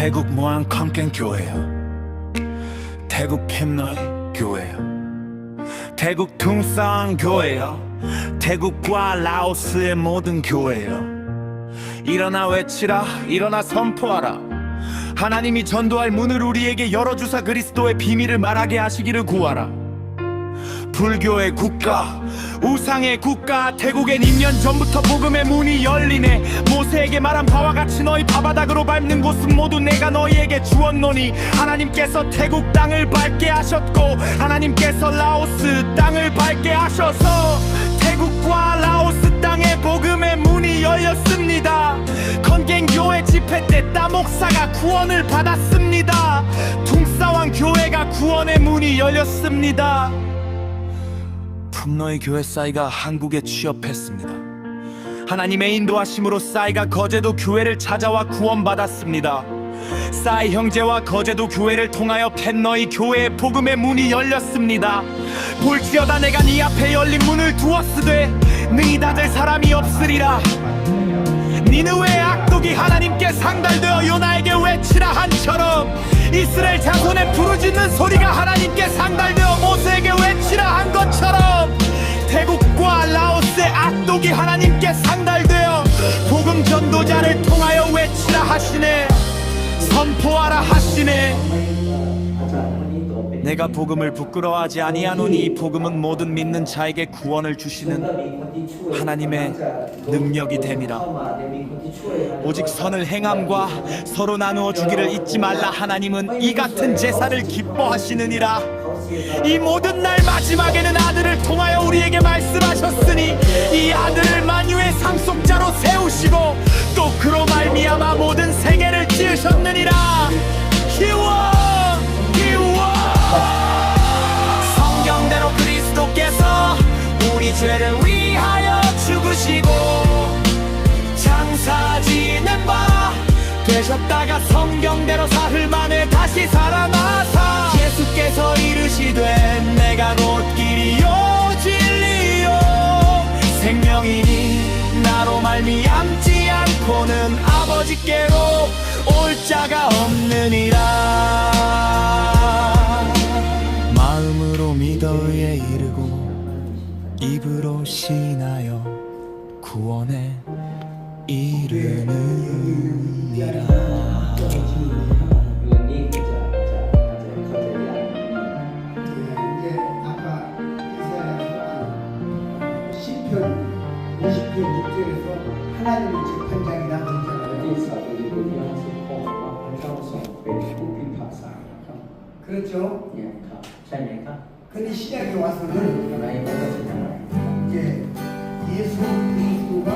태국 모항 컴켄 교회요. 태국 펜너이 교회요. 태국 퉁상 교회요. 태국과 라오스의 모든 교회요. 일어나 외치라, 일어나 선포하라. 하나님이 전도할 문을 우리에게 열어주사 그리스도의 비밀을 말하게 하시기를 구하라. 불교의 국가, 우상의 국가, 태국엔 2년 전부터 복음의 문이 열리네. 모세에게 말한 바와 같이 너희 바바닥으로 밟는 곳은 모두 내가 너희에게 주었노니. 하나님께서 태국 땅을 밟게 하셨고 하나님께서 라오스 땅을 밟게 하셔서 태국과 라오스 땅에 복음의 문이 열렸습니다. 건갱교회 집회 때 따목사가 구원을 받았습니다. 퉁사왕 교회가 구원의 문이 열렸습니다. 품노이 교회 싸이가 한국에 취업했습니다. 하나님의 인도하심으로 싸이가 거제도 교회를 찾아와 구원받았습니다. 싸이 형제와 거제도 교회를 통하여 펜너이 교회의 복음의 문이 열렸습니다. 볼지어다 내가 네 앞에 열린 문을 두었으되 능히 닫을 사람이 없으리라. 니느웨의 악독이 하나님께 상달되어 요나에게 외치라 한처럼 이스라엘 자손의 부르짖는 소리가 하나님께 상달되어 모세에게 외치라 한 것처럼 태국과 라오스의 악독이 하나님께 상달되어 복음 전도자를 통하여 외치라 하시네. 선포하라 하시네. 내가 복음을 부끄러워하지 아니하노니 복음은 모든 믿는 자에게 구원을 주시는 하나님의 능력이 됨이라. 오직 선을 행함과 서로 나누어 주기를 잊지 말라. 하나님은 이 같은 제사를 기뻐하시느니라. 이 모든 날 마지막에는 아들을 통하여 우리에게 말씀하셨으니 이 아들을 만유의 상속자로 세우시고 또 그로 말미암아 모든 세계를 지으셨느니라. 성경대로 그리스도께서 우리 죄를 위하여 죽으시고 장사 지는 바 되셨다가 성경대로 사흘 만에 다시 살아나사 예수께서 이르시되 내가 곧 길이요 진리요 생명이니 나로 말미암지 않고는 아버지께로 올 자가 없느니라. 마음으로 믿어 의에 이르고 입으로 신하여 구원에 이르느니라. 아까 시편 50편 6절에서 하나님의 재판장이라 그랬잖아요. 그렇죠? 근데 시작에 와서는 이제 예수 그리스도가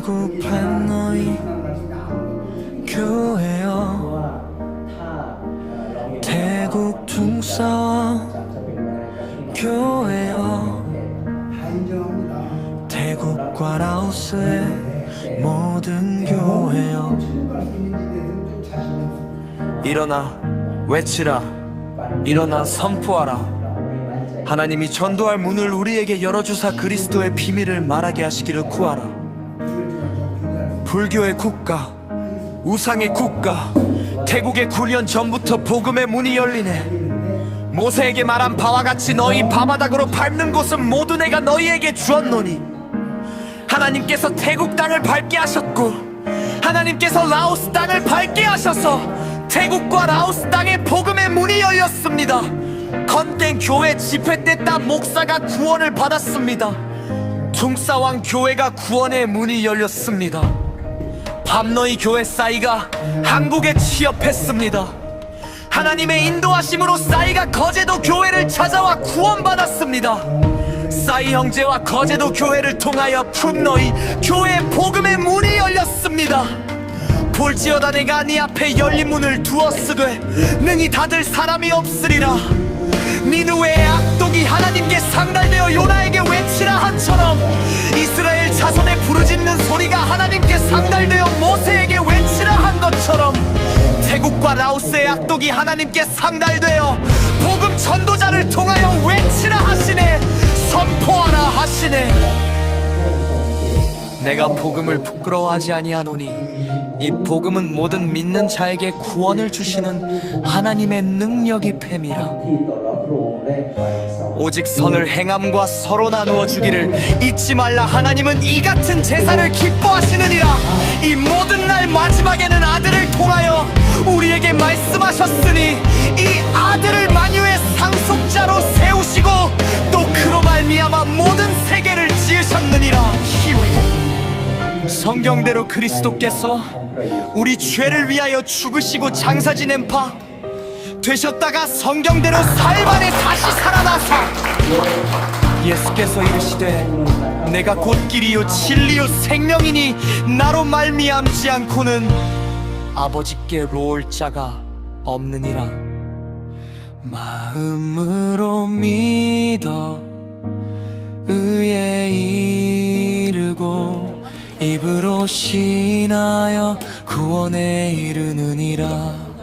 태국 팬너이 교회여 태국 둥싸왕 교회여 태국과 라오스의 모든 교회여 일어나 외치라 일어나 선포하라 하나님이 전도할 문을 우리에게 열어주사 그리스도의 비밀을 말하게 하시기를 구하라. 불교의 국가, 우상의 국가, 태국의 9년 전부터 복음의 문이 열리네. 모세에게 말한 바와 같이 너희 바바닥으로 밟는 곳은 모두 내가 너희에게 주었노니 하나님께서 태국 땅을 밟게 하셨고 하나님께서 라오스 땅을 밟게 하셔서 태국과 라오스 땅에 복음의 문이 열렸습니다. 건땡 교회 집회 때 딴 목사가 구원을 받았습니다. 둥싸왕 교회가 구원의 문이 열렸습니다. 밤너이 교회 싸이가 한국에 취업했습니다. 하나님의 인도하심으로 싸이가 거제도 교회를 찾아와 구원받았습니다. 싸이 형제와 거제도 교회를 통하여 풋너이 교회의 복음의 문이 열렸습니다. 볼지어다 내가 네 앞에 열린 문을 두었으되 능히 닫을 사람이 없으리라. 니느웨의 악독이 하나님께 상달되어 요나에게 외치라 한처럼 이스라엘 자손의 부르짖는 소리가 하나님께 상달되어 모세에게 외치라 한 것처럼 태국과 라오스의 악독이 하나님께 상달되어 복음 전도자를 통하여 외치라 하시네. 선포하라 하시네. 내가 복음을 부끄러워하지 아니하노니 이 복음은 모든 믿는 자에게 구원을 주시는 하나님의 능력이 팸이라. 오직 선을 행함과 서로 나누어 주기를 잊지 말라. 하나님은 이 같은 제사를 기뻐하시느니라. 이 모든 날 마지막에는 아들을 통하여 우리에게 말씀하셨으니 이 아들을 만유의 상속자로 세우시고 또 그로 말미암아 모든 세계를 지으셨느니라. 성경대로 그리스도께서 우리 죄를 위하여 죽으시고 장사 지낸 바 되셨다가 성경대로 사흘 만에 다시 살아나사 예수께서 이르시되 내가 곧 길이요 진리요 생명이니 나로 말미암지 않고는 아버지께 올 자가 없느니라. 마음으로 믿어 의에 이르고 입으로 신하여 구원에 이르느니라.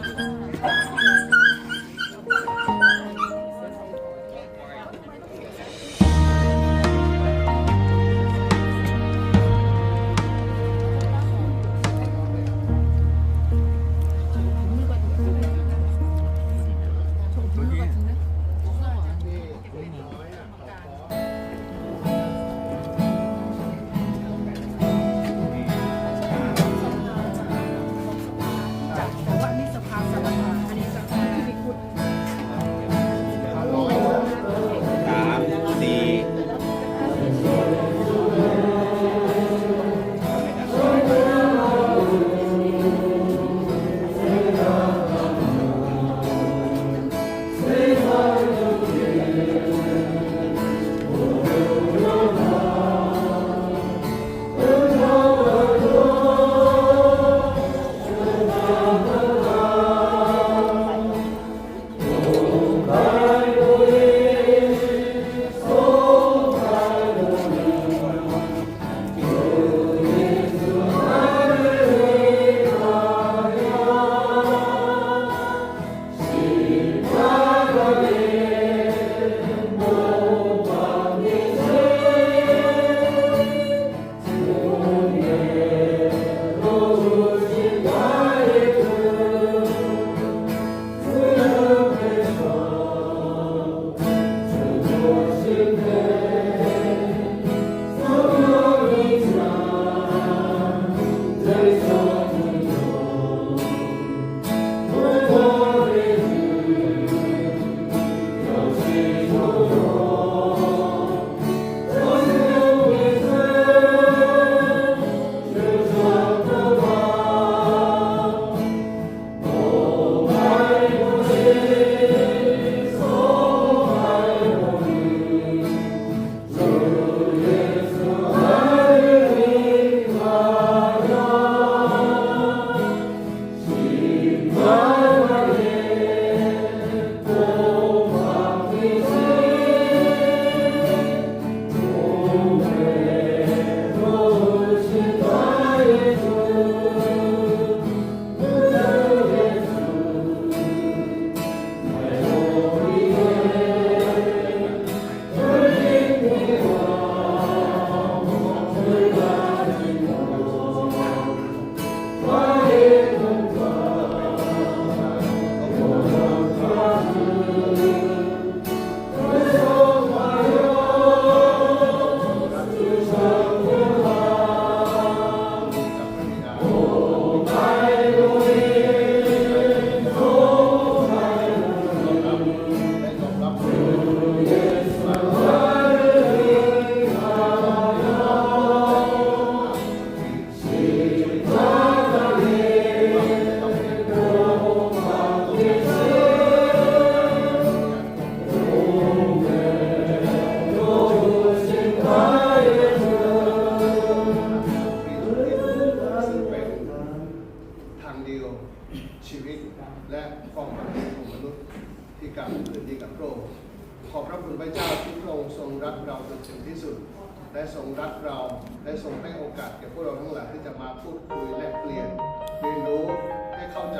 คุณพระเจ้าที่พระองค์ทรงรักเราจนถึงที่สุดและทรงรักเราและทรงให้โอกาสแก่พวกเราทั้งหลายที่จะมาพูดคุยแลกเปลี่ยนเรียนรู้ให้เข้าใจ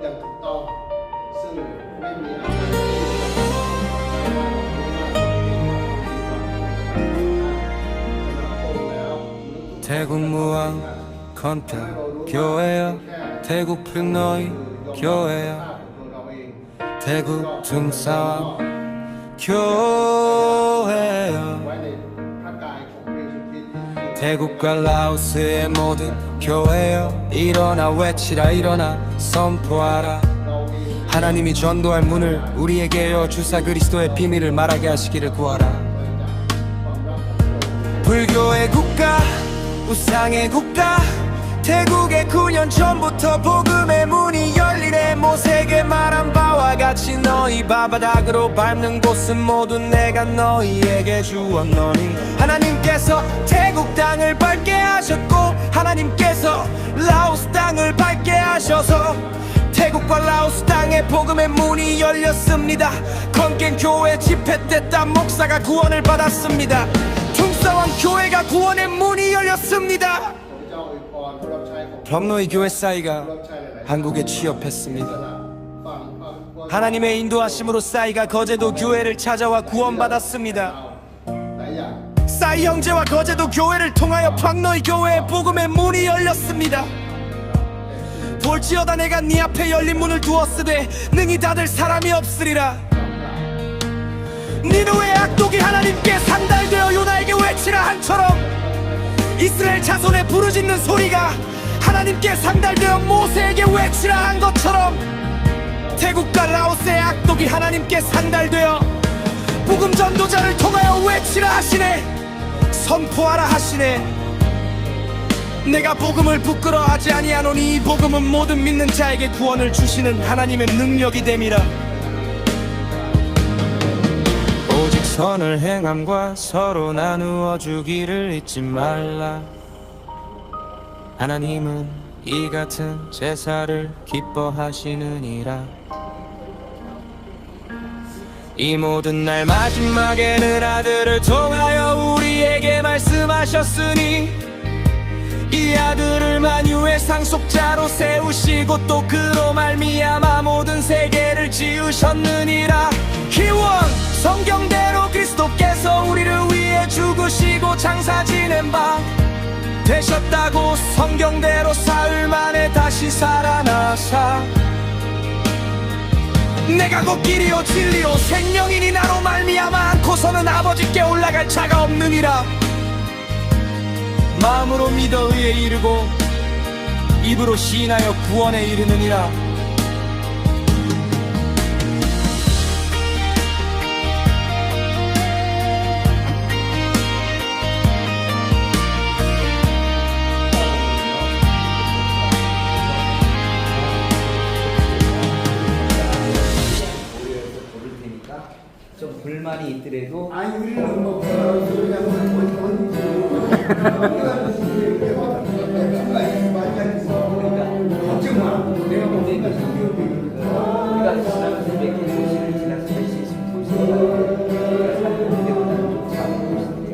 อย่างถูกต้องซึ่งไม่มีอะไรที่จะ태국무왕컨텐교회야 태국 평너이 교회야 태국 둥사와 교회야 태국과 라오스의 모든 교회여 일어나 외치라 일어나 선포하라 하나님이 전도할 문을 우리에게 여주사 그리스도의 비밀을 말하게 하시기를 구하라 불교의 국가 우상의 국가 태국에 9년 전부터 복음의 문이 열리네 모세에게 말한 바와 같이 너희 발바닥으로 밟는 곳은 모두 내가 너희에게 주었노니 하나님께서 태국 땅을 밟게 하셨고 하나님께서 라오스 땅을 밟게 하셔서 태국과 라오스 땅에 복음의 문이 열렸습니다. 건겐 교회 집회 때 딴 목사가 구원을 받았습니다. 퉁사왕 교회가 구원의 문이 열렸습니다. 범노이 교회 싸이가 한국에 취업했습니다. 하나님의 인도하심으로 싸이가 거제도 교회를 찾아와 구원받았습니다. 싸이 형제와 거제도 교회를 통하여 박노이 교회의 복음의 문이 열렸습니다. 볼지어다 내가 네 앞에 열린 문을 두었으되 능히 닫을 사람이 없으리라. 니누의 악독이 하나님께 상달되어 요나에게 외치라 한처럼 이스라엘 자손의 부르짖는 소리가 하나님께 상달되어 모세에게 외치라 한 것처럼 태국과 라오스의 악독이 하나님께 상달되어 복음 전도자를 통하여 외치라 하시네 선포하라 하시네 내가 복음을 부끄러워하지 아니하노니 이 복음은 모든 믿는 자에게 구원을 주시는 하나님의 능력이 됨이라. 오직 선을 행함과 서로 나누어 주기를 잊지 말라. 하나님은 이 같은 제사를 기뻐하시느니라. 이 모든 날 마지막에는 아들을 통하여 우리에게 말씀하셨으니 이 아들을 만유의 상속자로 세우시고 또 그로 말미암아 모든 세계를 지으셨느니라. 기원 성경대로 그리스도께서 우리를 위해 죽으시고 장사 지낸 바 되셨다고 성경대로 사흘 만에 다시 살아나사 내가 곧 길이요 진리요 생명이니 나로 말미암아 않고서는 아버지께 올라갈 자가 없느니라. 마음으로 믿어 의에 이르고 입으로 시인하여 구원에 이르느니라. 좀 불만이 있더라도 아니 우리는 뭐 그냥 걱정 마. 내가 뭐 내가 우리가 지나가서 몇 개 도시를 지나서 할 수 있으면 도시가 우리가 살는 데보다는 좀 작은 도시인데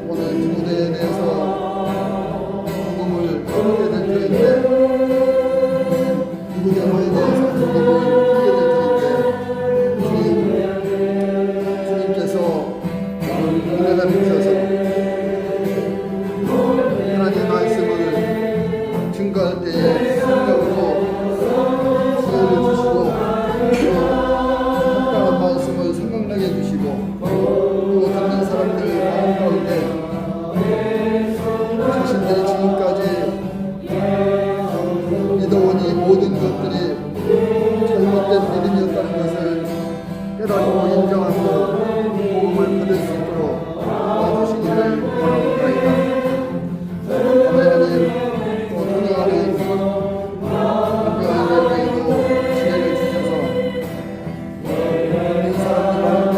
오늘 이 무대에 대해서 복음을 하게 될 터인데 이 무대에 대해서 복음을 하게 될 터인데 주님께서 은혜가 주셔서 하나님의 말씀을 증거할 때에 성령으로 지혜를 주시고 합당한 말씀을 생각나게 해주시고 또 듣는 사람들 마음 가운데 자신들이 지금까지 믿어온 이 모든 것들이 잘못된 믿음이었다는 것을 깨닫고 인정하고 복음을 받을 수 있도록 도와주시기를 바랍니다. 하나님 또 통역하는 공교회에도 지혜를 주셔서 이 사람들 마음을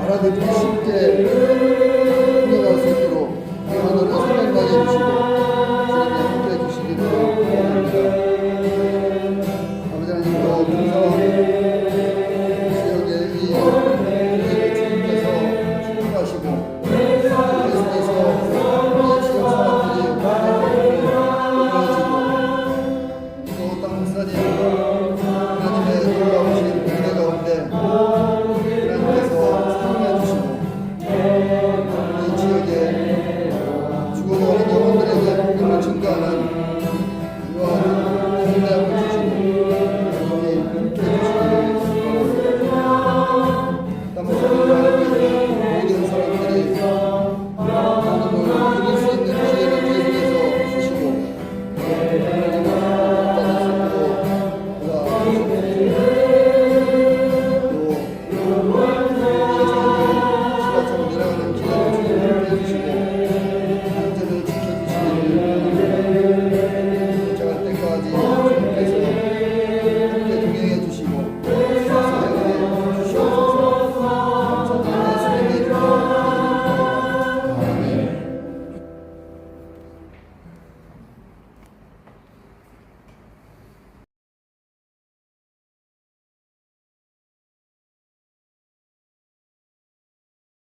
알아듣기 쉽게 통역할 수 있도록 이 언어를 되는